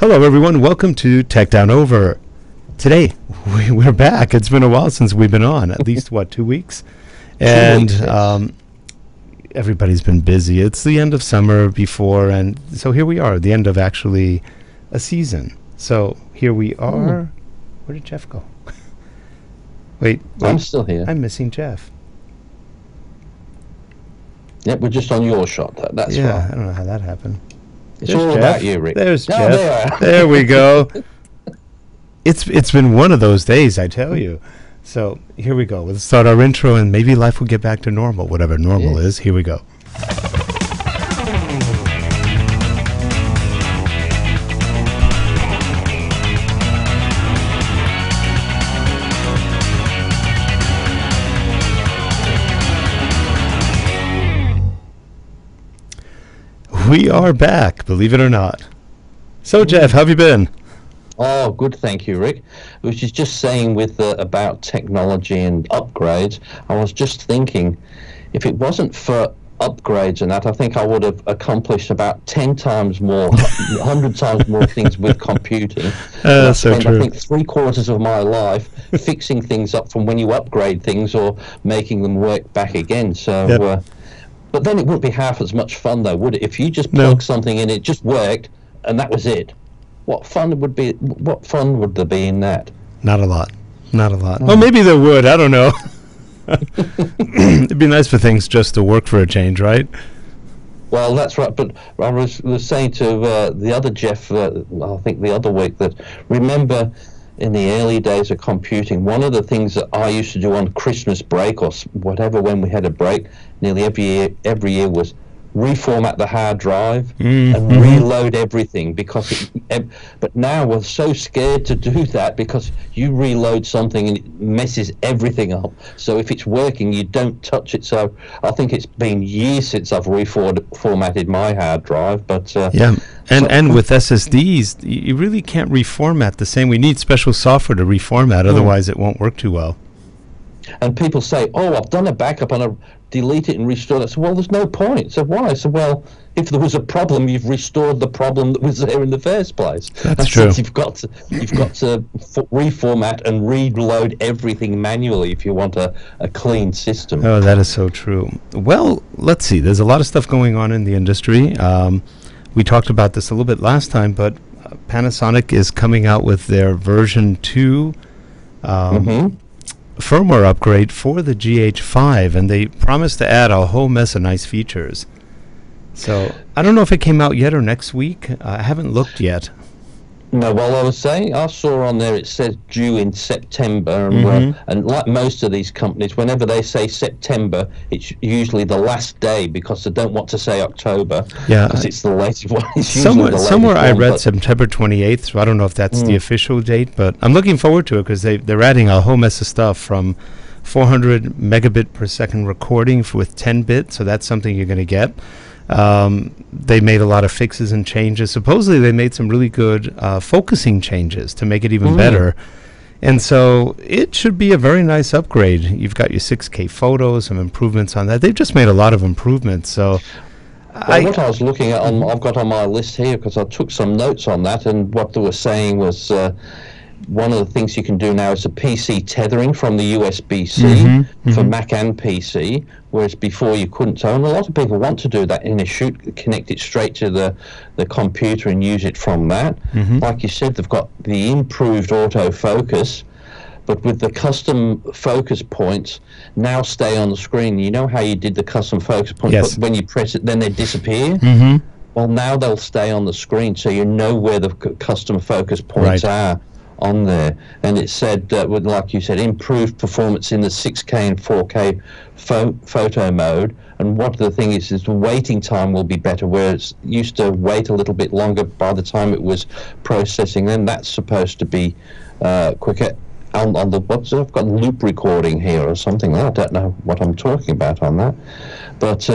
Hello, everyone. Welcome to Tech Down Over. Today, we're back. It's been a while since we've been on. At least, 2 weeks? And everybody's been busy. It's the end of summer before, and so here we are, the end of actually a season. So here we are. Where did Jeff go? Wait. I'm still here. I'm missing Jeff. Yep, we're just on your shot. That's right. I don't know how that happened. It's all Jeff. about you, Rick. There's Oh, Jeff. There we go. It's been one of those days, I tell you. So here we go. Let's start our intro, and maybe life will get back to normal, whatever normal is. Here we go. We are back, believe it or not. So, Jeff, how have you been? Oh, good, thank you, Rick. Which is just saying with about technology and upgrades, I was just thinking, if it wasn't for upgrades and that, I think I would have accomplished about 10 times more, 100 times more things with computing. I spent, I think, 3/4 of my life fixing things up from when you upgrade things or making them work back again. So. But then it wouldn't be half as much fun, though, would it? If you just plug something in, it just worked, and that was it. What fun would there be in that? Not a lot. Not a lot. Well, maybe there would. I don't know. It'd be nice for things just to work for a change, right? Well, that's right. But I was saying to the other Jeff, I think the other week, that remember in the early days of computing, one of the things that I used to do on Christmas break or whatever, when we had a break, nearly every year was reformat the hard drive and reload everything, because but now we're so scared to do that because you reload something and it messes everything up. So if it's working, you don't touch it. So I think it's been years since I've reformatted my hard drive, but and with SSDs you really can't reformat the same. We need special software to reformat, otherwise it won't work too well. And people say, oh, I've done a backup and I delete it and restore it. So, well, there's no point. So why? So, well, if there was a problem, you've restored the problem that was there in the first place. That's true. You've got to reformat and reload everything manually if you want a clean system. Oh, that is so true. Well, let's see. There's a lot of stuff going on in the industry. We talked about this a little bit last time, but Panasonic is coming out with their version 2 firmware upgrade for the GH5, and they promised to add a whole mess of nice features. So I don't know if it came out yet or next week. I haven't looked yet. No, well, I was saying, I saw on there it says due in September, and, and like most of these companies, whenever they say September, it's usually the last day because they don't want to say October. Yeah, because it's the latest one. Somewhere I read September 28th, so I don't know if that's the official date, but I'm looking forward to it because they're adding a whole mess of stuff, from 400 megabit per second recording with 10 bit, so that's something you're going to get. They made a lot of fixes and changes. Supposedly they made some really good focusing changes to make it even better, and so it should be a very nice upgrade. You've got your 6K photos, some improvements on that. They've just made a lot of improvements. So what I was looking at, I've got on my list here because I took some notes on that, and what they were saying was one of the things you can do now is a PC tethering from the USB-C for Mac and PC, whereas before you couldn't. So, and a lot of people want to do that in a shoot, connect it straight to the computer and use it from that. Like you said, they've got the improved autofocus, but with the custom focus points now stay on the screen. You know how you did the custom focus points, but when you press it, then they disappear? Well, now they'll stay on the screen, so you know where the custom focus points are on there. And it said, with, like you said, improved performance in the 6K and 4K photo mode. And what the thing is the waiting time will be better, whereas it used to wait a little bit longer by the time it was processing. Then that's supposed to be quicker. On the what's I've got loop recording here or something. I don't know what I'm talking about on that, but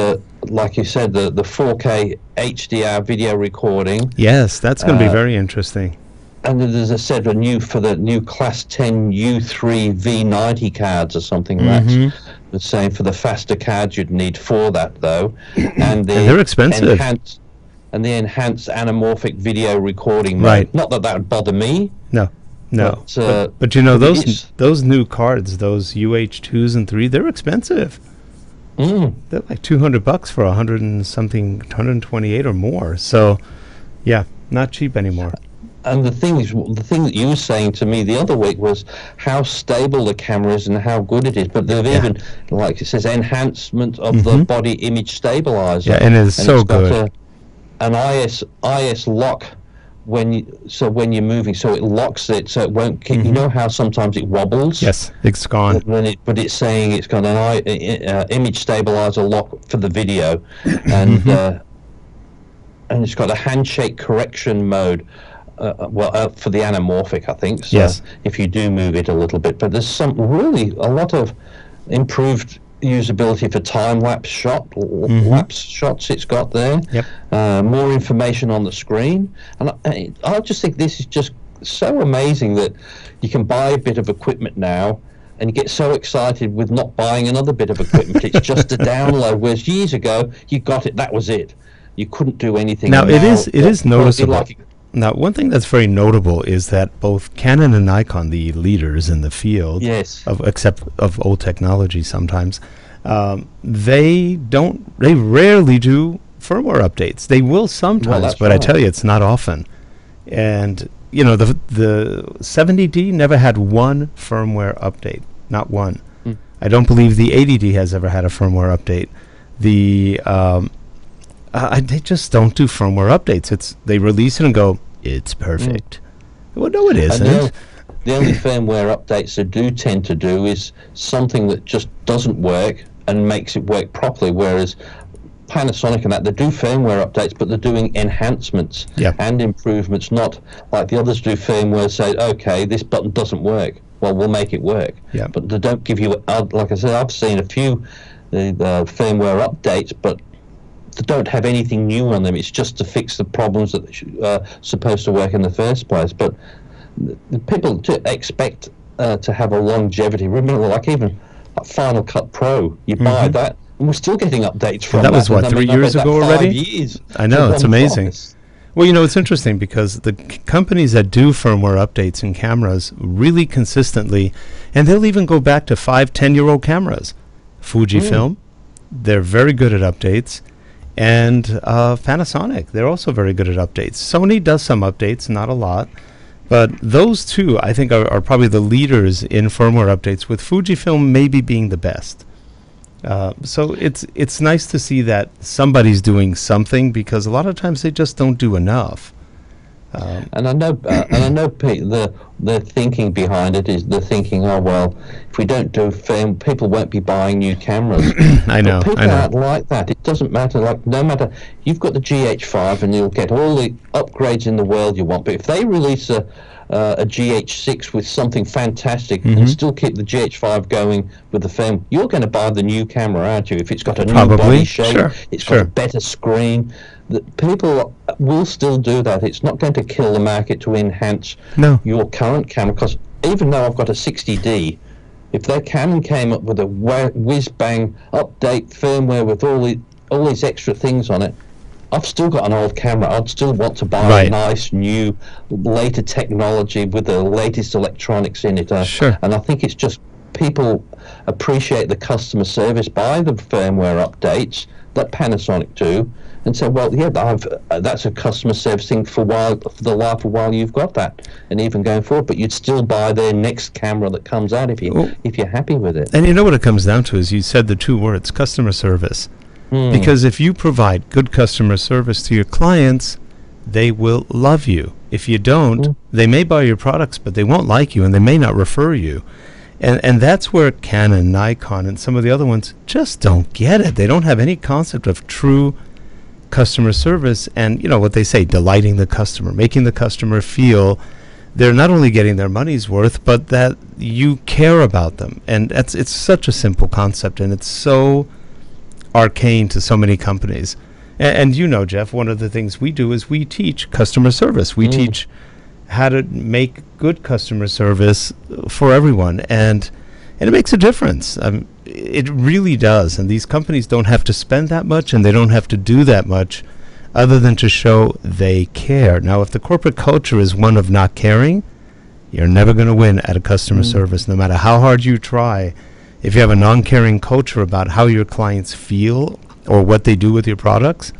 like you said, the 4K HDR video recording. Yes, that's going to be very interesting. And as I said, for the new Class 10 U3 V90 cards or something. That's the same for the faster cards you'd need for that, though. And they're expensive. and the enhanced anamorphic video recording mode. Right. Not that would bother me. No. But you know, those new cards, those UH2s and 3, they're expensive. They're like $200 for 100 and something, 128 or more. So, yeah, not cheap anymore. And the thing that you were saying to me the other week was how stable the camera is and how good it is. But they've even, like it says, enhancement of the body image stabilizer. Yeah, and it is so good. An IS lock when you're moving, so it locks it, so it won't keep. You know how sometimes it wobbles. Yes, it's gone. But it's saying it's got an image stabilizer lock for the video, and it's got a handshake correction mode. For the anamorphic, I think. So yes. If you do move it a little bit, but there's a lot of improved usability for time-lapse shots it's got there. Yep. More information on the screen, and I just think this is just so amazing that you can buy a bit of equipment now and you get so excited with not buying another bit of equipment. It's just a download, whereas years ago you got it, that was it. You couldn't do anything. Now it is noticeable. Now, one thing that's very notable is that both Canon and Nikon, the leaders in the field, except of old technology sometimes, they rarely do firmware updates. They will sometimes, but right. I tell you, it's not often. And, you know, the 70D never had one firmware update, not one. I don't believe the 80D has ever had a firmware update. They just don't do firmware updates. They release it and go, it's perfect. Well, no, it isn't. The only firmware updates they do tend to do is something that just doesn't work and makes it work properly, whereas Panasonic and that, they do firmware updates, but they're doing enhancements and improvements, not like the others do firmware, say, okay, this button doesn't work. Well, we'll make it work. But they don't give you, like I said, I've seen a few firmware updates, but they don't have anything new on them. It's just to fix the problems that are supposed to work in the first place. But people expect to have a longevity. Remember, like even Final Cut Pro, you buy that, and we're still getting updates from that. Was what, 3 years ago already? 5 years. I know, it's amazing. Well, you know, it's interesting because the companies that do firmware updates in cameras really consistently, and they'll even go back to 5-10-year-old cameras. Fujifilm, they're very good at updates. And Panasonic, they're also very good at updates. Sony does some updates, not a lot. But those two, I think, are probably the leaders in firmware updates, with Fujifilm maybe being the best. So it's nice to see that somebody's doing something, because a lot of times they just don't do enough. And I know, the thinking behind it is they're thinking, oh well, if we don't do film, people won't be buying new cameras. I know. But people aren't like that. It doesn't matter. Like, no matter, you've got the GH5 and you'll get all the upgrades in the world you want. But if they release a GH6 with something fantastic and still keep the GH5 going with the film, you're going to buy the new camera, aren't you? If it's got a new body shape, it's got a better screen. People will still do that. It's not going to kill the market to enhance your current camera, because even though I've got a 60D, if their Canon came up with a whiz-bang update firmware with all these extra things on it, I've still got an old camera. I'd still want to buy a nice, new, later technology with the latest electronics in it. And I think it's just people appreciate the customer service by the firmware updates that Panasonic do, and say, well, yeah, that's a customer service thing for the life of while you've got that, and even going forward. But you'd still buy their next camera that comes out if you're happy with it. And you know what it comes down to is, you said the two words, customer service. Because if you provide good customer service to your clients, they will love you. If you don't, they may buy your products, but they won't like you, and they may not refer you. And that's where Canon, Nikon, and some of the other ones just don't get it. They don't have any concept of true customer service, and, you know what they say, delighting the customer, making the customer feel they're not only getting their money's worth, but that you care about them. And it's such a simple concept, and it's so arcane to so many companies. And you know, Jeff, one of the things we do is we teach customer service. We teach how to make good customer service for everyone, and it makes a difference. It really does. And these companies don't have to spend that much, and they don't have to do that much other than to show they care. Now, if the corporate culture is one of not caring, you're never going to win at a customer service, no matter how hard you try. If you have a non-caring culture about how your clients feel or what they do with your products,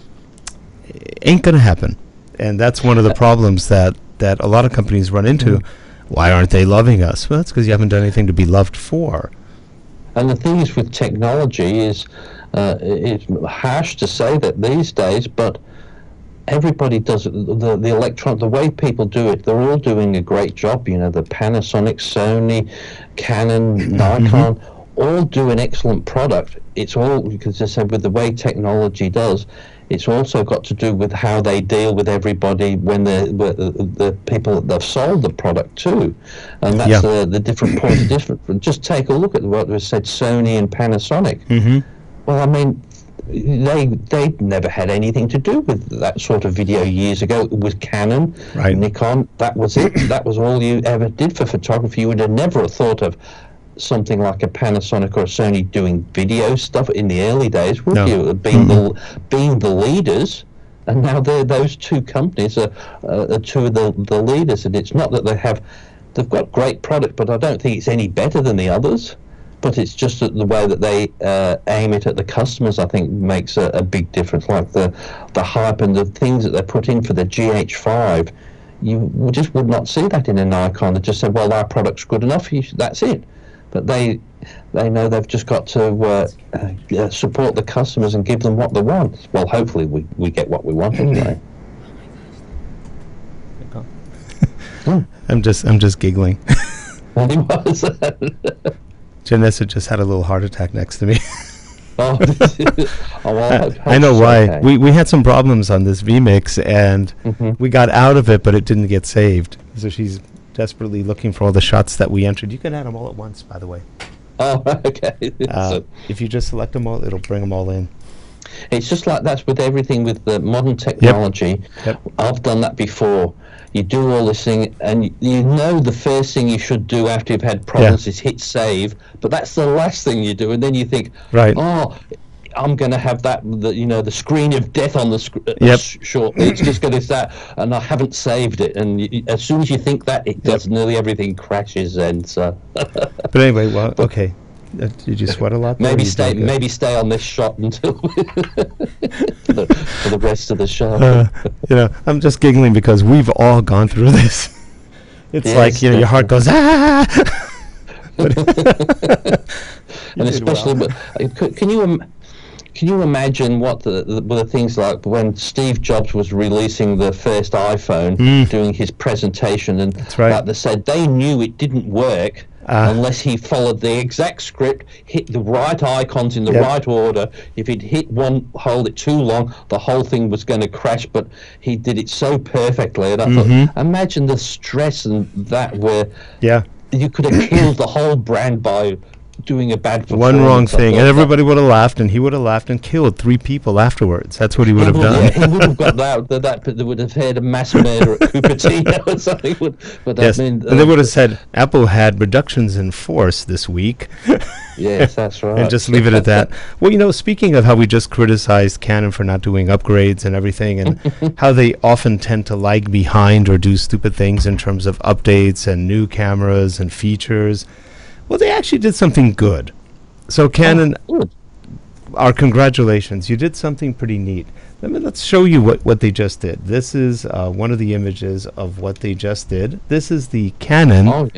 it ain't going to happen. And that's one of the problems that a lot of companies run into. Why aren't they loving us? Well, that's because you haven't done anything to be loved for. And the thing is with technology is, it's harsh to say that these days, but everybody does it. The way people do it, they're all doing a great job. You know, the Panasonic, Sony, Canon, Nikon, all do an excellent product. It's all, because I said, with the way technology does, it's also got to do with how they deal with everybody when the people that they've sold the product to, and that's the different point of difference. Just take a look at what was said, Sony and Panasonic. Well, I mean, they never had anything to do with that sort of video years ago. It was Canon, Nikon. That was it. That was all you ever did for photography. You would have never thought of something like a Panasonic or a Sony doing video stuff in the early days, would you? Being the leaders, and now those two companies are two of the leaders. And it's not that they've got great product, but I don't think it's any better than the others. But it's just that the way that they aim it at the customers, I think, makes a big difference. Like the hype and the things that they're putting for the GH5, you just would not see that in a Nikon. They just said, well, our product's good enough, that's it. But they know they've just got to support the customers and give them what they want. Well, hopefully we get what we want anyway. I'm just giggling. What was Janessa just had a little heart attack next to me. Well, I know why. Okay. We had some problems on this vMix, and we got out of it, but it didn't get saved. So she's desperately looking for all the shots that we entered. You can add them all at once, by the way. Oh, okay. If you just select them all, it'll bring them all in. It's just like that's with everything with the modern technology. I've done that before. You do all this thing, and you know the first thing you should do after you've had problems is hit save, but that's the last thing you do, and then you think, oh, I'm going to have the screen of death on the shortly. It's just going to that, and I haven't saved it. And as soon as you think that, it does, nearly everything crashes. And so. But anyway, well, okay. Did you sweat a lot? Maybe stay on this shot until for the rest of the show. I'm just giggling because we've all gone through this. It's like your heart goes and especially, can you imagine what the things like when Steve Jobs was releasing the first iPhone, doing his presentation, and like they said, they knew it didn't work. Unless he followed the exact script, hit the right icons in the right order. If he'd hit one, hold it too long, the whole thing was going to crash. But he did it so perfectly. And I thought, imagine the stress and that where you could have killed the whole brand by doing a bad performance. One wrong thing, and everybody would have laughed, and he would have laughed and killed 3 people afterwards. That's what he would have done. Yeah, he would have got that, but they would have had a mass murder at Cupertino or something. But yes, I mean, and they would have said Apple had reductions in force this week. Yes, that's right. And just leave it at that. Well, speaking of how we just criticized Canon for not doing upgrades and everything, and how they often tend to lag behind or do stupid things in terms of updates and new cameras and features. Well, they actually did something good. So Canon, our congratulations. You did something pretty neat. Let's show you what they just did. This is one of the images of what they just did. This is the Canon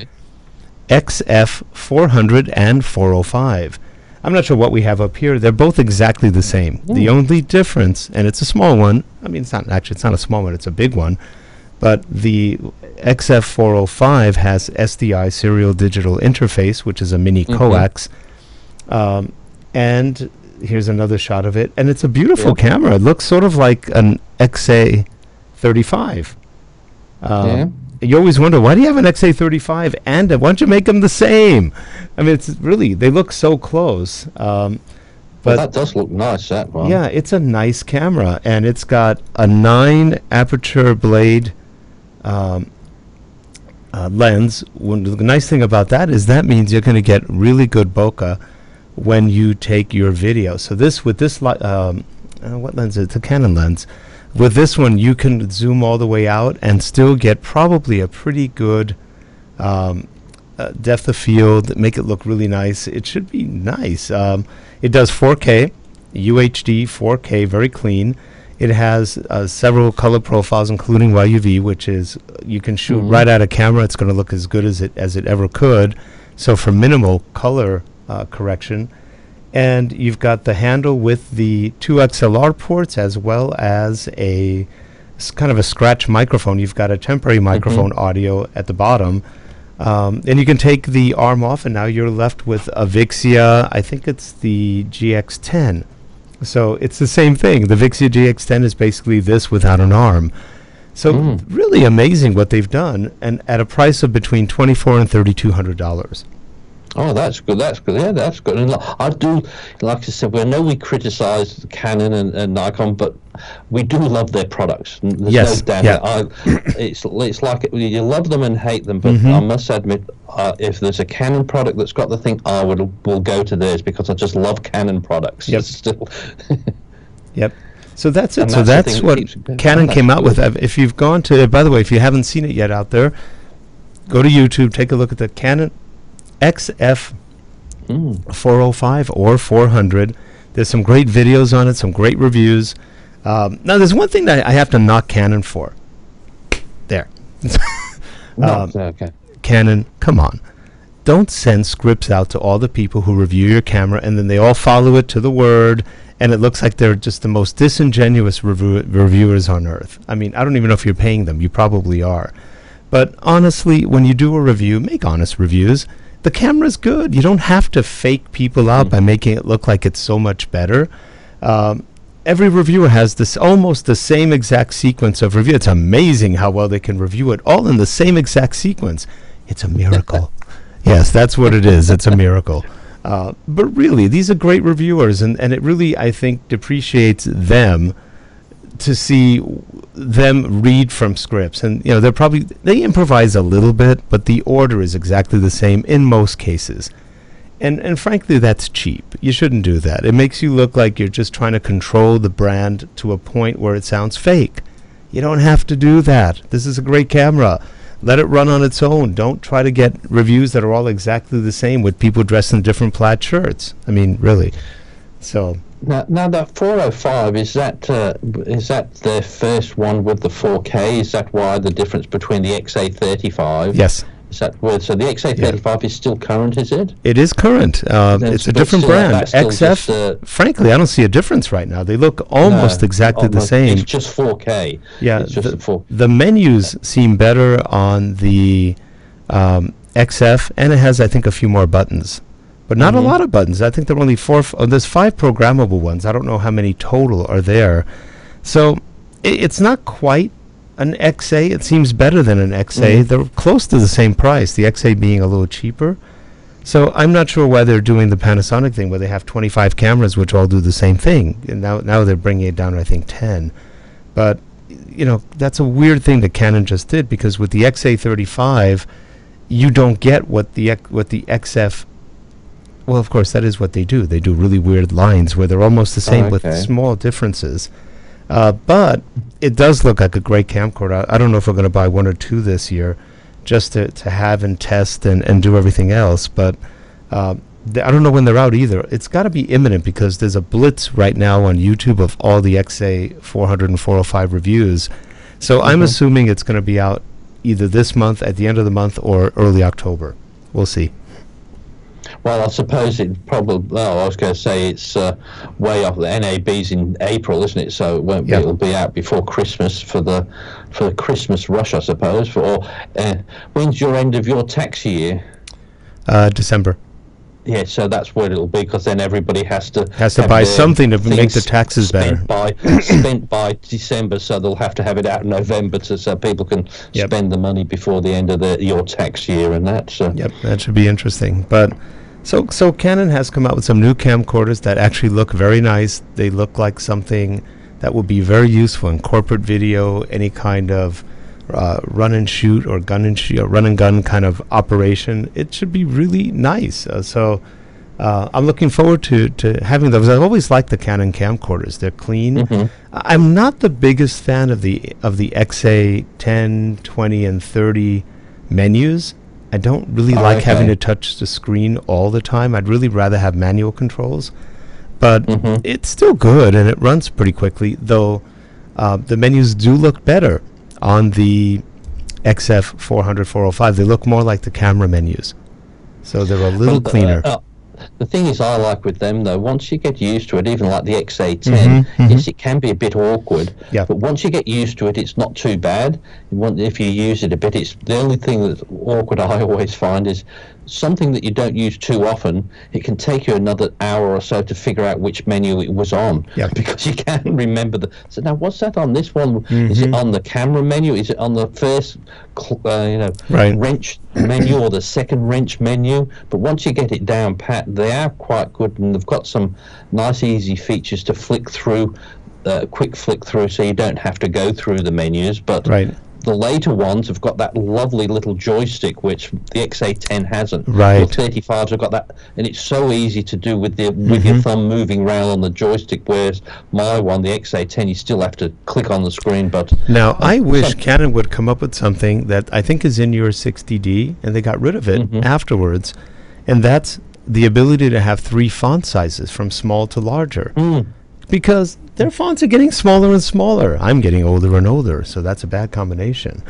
XF400 and 405. I'm not sure what we have up here. They're both exactly the same. The only difference, and it's a small one. I mean, it's not a small one. It's a big one. But the XF405 has SDI serial digital interface, which is a mini coax. And here's another shot of it. And it's a beautiful camera. It looks sort of like an XA35. You always wonder, why do you have an XA35 and why don't you make them the same? I mean, it's really, they look so close. But that does look nice, that one. Yeah, it's a nice camera. And it's got a 9 aperture blade lens. The nice thing about that is that means you're going to get really good bokeh when you take your video. So this with this what lens is it? It's a Canon lens. with this one, you can zoom all the way out and still get probably a pretty good depth of field, make it look really nice. It should be nice. It does 4K, UHD 4K, very clean. It has several color profiles, including YUV, which is you can shoot right out of camera. It's going to look as good as it ever could. So for minimal color correction. And you've got the handle with the 2 XLR ports, as well as a kind of a scratch microphone. You've got a temporary microphone audio at the bottom. And you can take the arm off, and now you're left with a Vixia. I think it's the GX10. So it's the same thing. The Vixia GX10 is basically this without an arm. So really amazing what they've done, and at a price of between $2,400 and $3,200. Oh, that's good. That's good. Yeah, that's good. And I do, like I said, we know we criticise Canon and Nikon, but we do love their products. There's no doubt. It's like you love them and hate them, but I must admit, if there's a Canon product that's got the thing, I will go to theirs, because I just love Canon products. Yep. Still. Yep. So that's it. So that's what Canon came out with. If you've gone to, by the way, if you haven't seen it yet out there, go to YouTube, take a look at the Canon XF405 or 400. There's some great videos on it, some great reviews. Now, there's one thing that I have to knock Canon for. There. Okay. Canon, come on. Don't send scripts out to all the people who review your camera, and then they all follow it to the word, and it looks like they're just the most disingenuous reviewers on earth. I mean, I don't even know if you're paying them. You probably are. But honestly, when you do a review, make honest reviews. The camera's good. You don't have to fake people out by making it look like it's so much better. Every reviewer has this almost the same exact sequence of review. It's amazing how well they can review it all in the same exact sequence. It's a miracle. Yes, that's what it is. It's a miracle. But really, these are great reviewers, and it really, I think, depreciates them to see them read from scripts. And you know, they improvise a little bit, but the order is exactly the same in most cases. And frankly, that's cheap. You shouldn't do that. It makes you look like you're just trying to control the brand to a point where it sounds fake. You don't have to do that. This is a great camera. Let it run on its own. Don't try to get reviews that are all exactly the same with people dressed in different plaid shirts. I mean, really. So now that 405, is that their first one with the 4K? Is that why the difference between the XA35? Yes. Is that word? So the XA35 is still current, is it? It is current. It's a different brand. XF, frankly, I don't see a difference right now. They look almost exactly the same. It's just 4K. Yeah, it's just the menus seem better on the XF, and it has, I think, a few more buttons. But not a lot of buttons. I think there are only there's 5 programmable ones. I don't know how many total are there. So it's not quite an XA. It seems better than an XA. They're close to the same price, the XA being a little cheaper. So I'm not sure why they're doing the Panasonic thing where they have 25 cameras which all do the same thing. And now they're bringing it down to, I think, 10. But, you know, that's a weird thing that Canon just did, because with the XA35, you don't get what the XF... Well, of course, that is what they do. They do really weird lines where they're almost the same with small differences. But it does look like a great camcorder. I don't know if we're going to buy 1 or 2 this year just to have and test and do everything else. But I don't know when they're out either. It's got to be imminent, because there's a blitz right now on YouTube of all the XA400 and 405 reviews. So I'm assuming it's going to be out either this month, at the end of the month, or early October. We'll see. Well, I suppose it probably. Well, I was going to say it's way off. The NAB's in April, isn't it? So it won't be. It'll be out before Christmas for the Christmas rush, I suppose. When's your end of your tax year? December. Yeah, so that's what it'll be, because then everybody has to buy something to make the taxes better. Spent by December, so they'll have to have it out in November so people can spend the money before the end of your tax year and that. So. Yep, that should be interesting. But so Canon has come out with some new camcorders that actually look very nice. They look like something that will be very useful in corporate video, any kind of run and shoot or run and gun kind of operation. It should be really nice. I'm looking forward to having those. I've always liked the Canon camcorders. They're clean. Mm-hmm. I'm not the biggest fan of the XA 10, 20, and 30 menus. I don't really like having to touch the screen all the time. I'd really rather have manual controls. But it's still good, and it runs pretty quickly, though the menus do look better on the XF400, 405. They look more like the camera menus. So they're a little cleaner. The thing is, I like with them, though, once you get used to it, even like the XA10, yes, it can be a bit awkward. Yeah. But once you get used to it, it's not too bad. If you use it a bit, it's the only thing that's awkward I always find is something that you don't use too often. It can take you another hour or so to figure out which menu it was on, because you can't remember so now what's that on this one? Is it on the camera menu? Is it on the first wrench menu or the second wrench menu? But once you get it down pat, they are quite good, and they've got some nice easy features to flick through, quick flick through, so you don't have to go through the menus. But the later ones have got that lovely little joystick, which the XA10 hasn't. The 35s have got that, and it's so easy to do with your thumb moving around on the joystick, whereas my one, the XA10, you still have to click on the screen. But now, I wish Canon would come up with something that I think is in your 60D, and they got rid of it afterwards, and that's the ability to have 3 font sizes from small to larger. Because their fonts are getting smaller and smaller. I'm getting older and older, so that's a bad combination.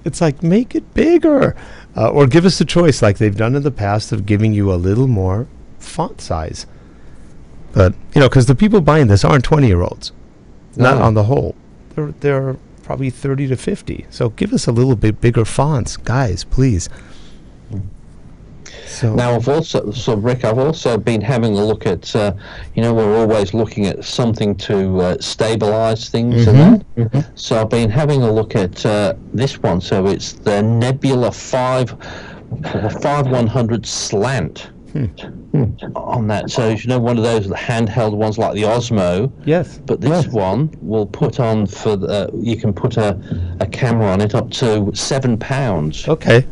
It's like, make it bigger. Or give us a choice like they've done in the past of giving you a little more font size. But, because the people buying this aren't 20-year-olds. Not on the whole. They're probably 30 to 50. So give us a little bit bigger fonts, guys, please. So now, Rick, I've also been having a look at, we're always looking at something to stabilize things and that. So I've been having a look at this one. So it's the Nebula 5100 slant on that. So, one of those handheld ones like the Osmo. Yes. But this one will put on you can put a camera on it up to £7. Okay.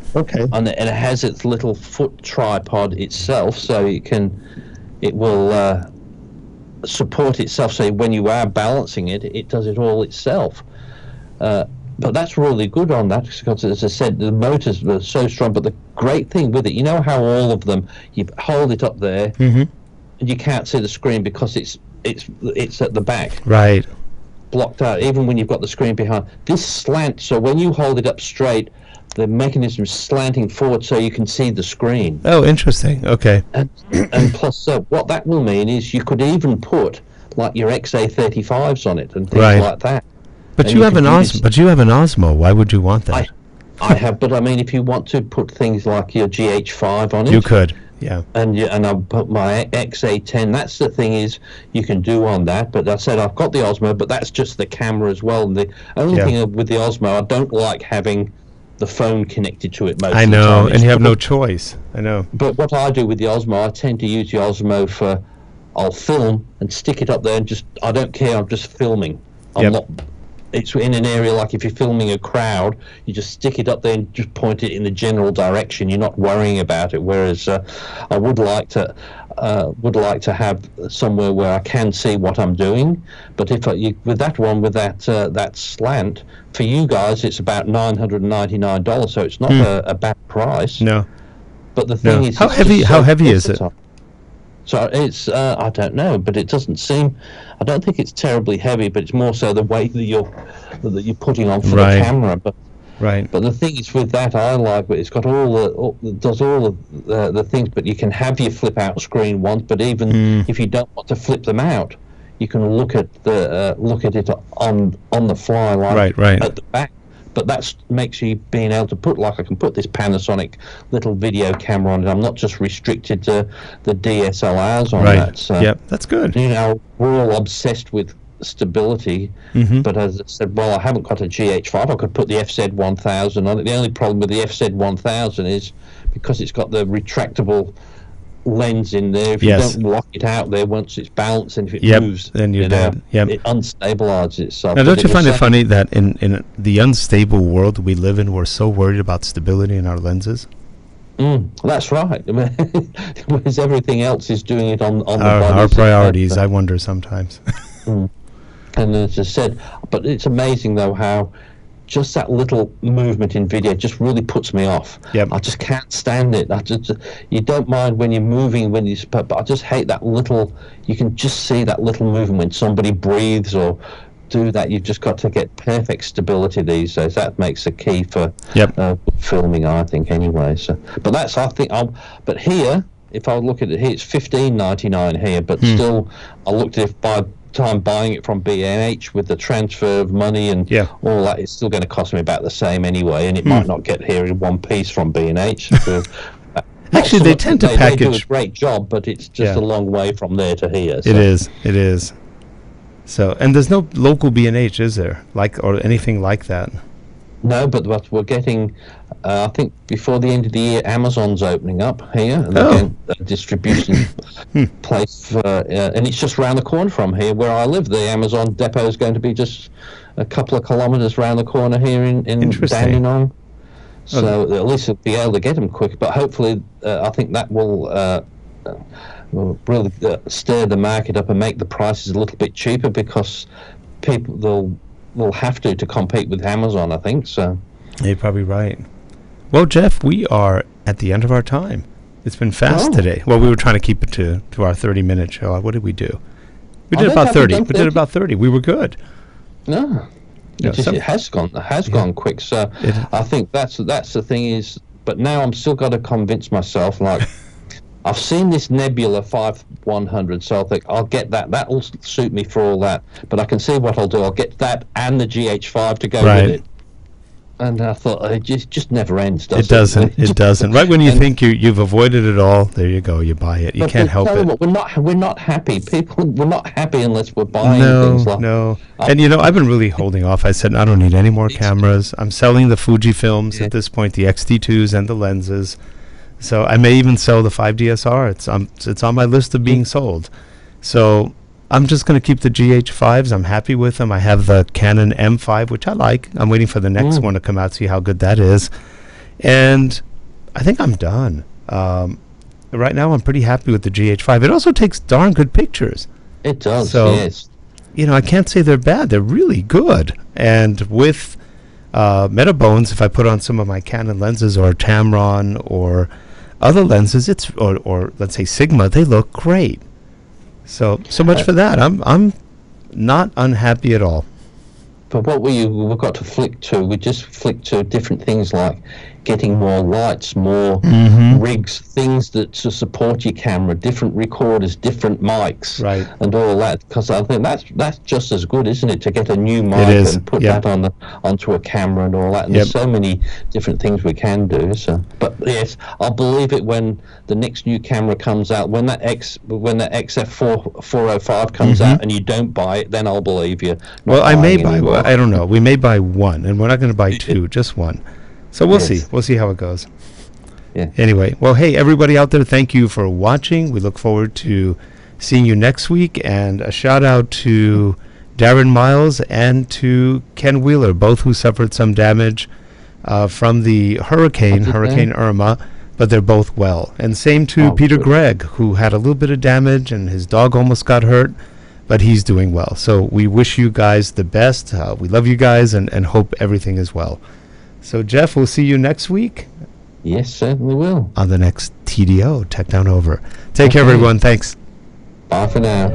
And it has its little foot tripod itself, so it will support itself. So when you are balancing it, it does it all itself. But that's really good on that, because, as I said, the motors are so strong. But the great thing with it, how all of them, you hold it up there, and you can't see the screen because it's at the back. Right. Blocked out, even when you've got the screen behind. This slant, so when you hold it up straight, the mechanism is slanting forward so you can see the screen. Oh, interesting. Okay. And plus, what that will mean is you could even put like your XA35s on it and things like that. But you have an Osmo. Why would you want that? I have, but I mean, if you want to put things like your GH5 on it, you could. Yeah. And I'll put my XA10. That's the thing is you can do on that. But I said I've got the Osmo, but that's just the camera as well. And the only thing with the Osmo, I don't like having the phone connected to it most of the time. I know, and you have no choice. I know. But what I do with the Osmo, I tend to use the Osmo for, I'll film and stick it up there and I don't care, I'm just filming. I'm not. It's in an area like if you're filming a crowd, you just stick it up there and just point it in the general direction. You're not worrying about it. Whereas I would like to have somewhere where I can see what I'm doing. But with that slant, for you guys, it's about $999. So it's not a bad price. No. But the thing is, how heavy is it? So it's, I don't know, but it doesn't seem, I don't think it's terribly heavy, but it's more so the weight that you're putting on for the camera. But the thing is with that, I like, but it's got does all the things, but you can have your flip out screen once, but even if you don't want to flip them out, you can look at it on the fly, like at the back. But that makes you being able to put, like I can put this Panasonic little video camera on it. I'm not just restricted to the DSLRs on that. So, that's good. We're all obsessed with stability. But as I said, I haven't got a GH5. I could put the FZ1000 on it. The only problem with the FZ1000 is because it's got the retractable lens in there. If you don't lock it out there once it's balanced, and if it moves, then you're dead. It unstabilizes itself. Now, don't you find it funny that in the unstable world we live in, we're so worried about stability in our lenses? That's right. Whereas everything else is doing it on the our priorities. I wonder sometimes. And as I said, but it's amazing though how just that little movement in video just really puts me off. Yep. I just can't stand it. You don't mind when you're moving, but I just hate that little. You can just see that little movement when somebody breathes or do that. You've just got to get perfect stability these days. That makes the key for filming, I think. Anyway, so but that's But here, if I look at it here, it's $15.99 here. But still, I looked at it by time buying it from B&H with the transfer of money and all that, it's still going to cost me about the same anyway, and it might not get here in one piece from B&H. Actually, they tend to package. They do a great job, but it's just a long way from there to here. So. It is. So, and there's no local B&H, is there? Or anything like that? No, but what we're getting, I think before the end of the year, Amazon's opening up here, and a distribution place, and it's just around the corner from here where I live. The Amazon depot is going to be just a couple of kilometres around the corner here in Dandenong. So at least we'll be able to get them quick. But hopefully, I think that will really stir the market up and make the prices a little bit cheaper, because people will have to compete with Amazon, I think. So you're probably right. Well, Jeff, we are at the end of our time. It's been fast today. Well, we were trying to keep it to our 30-minute show. What did we do? We did about 30. We did about 30. We were good. No. It has gone quick. So I think that's the thing is. But now I'm still got to convince myself. Like I've seen this Nebula 5100, so I think I'll get that. That will suit me for all that. But I can see what I'll do. I'll get that and the GH5 to go with it. And I thought it just never ends, does it? It doesn't. Right when you think you've avoided it all, there you go. You buy it. You can't help it. We're not happy. We're not happy unless we're buying things like. No. And I've been really holding off. I said I don't need any more cameras. I'm selling the Fujifilms at this point, the XT2s and the lenses. So I may even sell the 5DSR. It's on my list of being sold. So I'm just going to keep the GH5s. I'm happy with them. I have the Canon M5, which I like. I'm waiting for the next one to come out, see how good that is. And I think I'm done. Right now, I'm pretty happy with the GH5. It also takes darn good pictures. It does, so, yes. I can't say they're bad. They're really good. And with Metabones, if I put on some of my Canon lenses or Tamron or other lenses, or let's say Sigma, they look great. So much for that. I'm not unhappy at all. But what we've got to flick to, we just flick to different things like getting more lights, more rigs, things that to support your camera, different recorders, different mics, and all that. Because I think that's just as good, isn't it, to get a new mic and put that onto a camera and all that. And there's so many different things we can do. So, but yes, I'll believe it when the next new camera comes out. When that XF405 comes out and you don't buy it, then I'll believe you. Well, I may buy one. I don't know. We may buy one, and we're not going to buy two, just one. So we'll see. We'll see how it goes. Yeah. Anyway, well, hey, everybody out there, thank you for watching. We look forward to seeing you next week. And a shout out to Darren Miles and to Ken Wheeler, both who suffered some damage from the Hurricane Irma, but they're both well. And same to Peter Gregg, who had a little bit of damage and his dog almost got hurt, but he's doing well. So we wish you guys the best. We love you guys and hope everything is well. So, Jeff, we'll see you next week. Yes, certainly will. On the next TDO, Tech Down Over. Take care, everyone. Thanks. Bye for now.